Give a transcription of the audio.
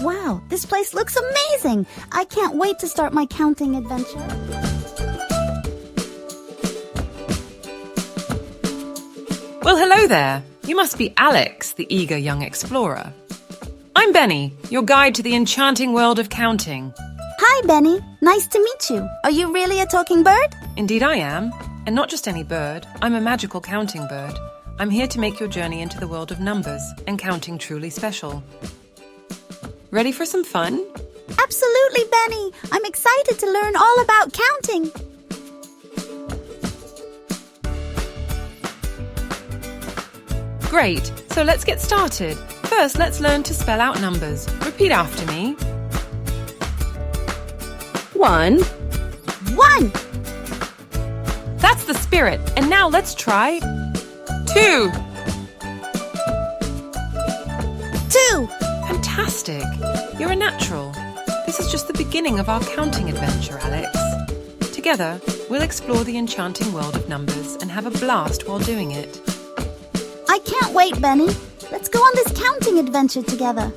Wow, this place looks amazing! I can't wait to start my counting adventure. Well, hello there. You must be Alex, the eager young explorer. I'm Benny, your guide to the enchanting world of counting. Hi, Benny. Nice to meet you. Are you really a talking bird? Indeed I am. And not just any bird. I'm a magical counting bird. I'm here to make your journey into the world of numbers and counting truly special. Ready for some fun? Absolutely, Benny. I'm excited to learn all about counting. Great, so let's get started. First, let's learn to spell out numbers. Repeat after me. 1. 1, That's the spirit. And now let's try 2. 2, Fantastic. You're a natural. This is just the beginning of our counting adventure, Alex. Together, we'll explore the enchanting world of numbers and have a blast while doing it. I can't wait, Benny. Let's go on this counting adventure together.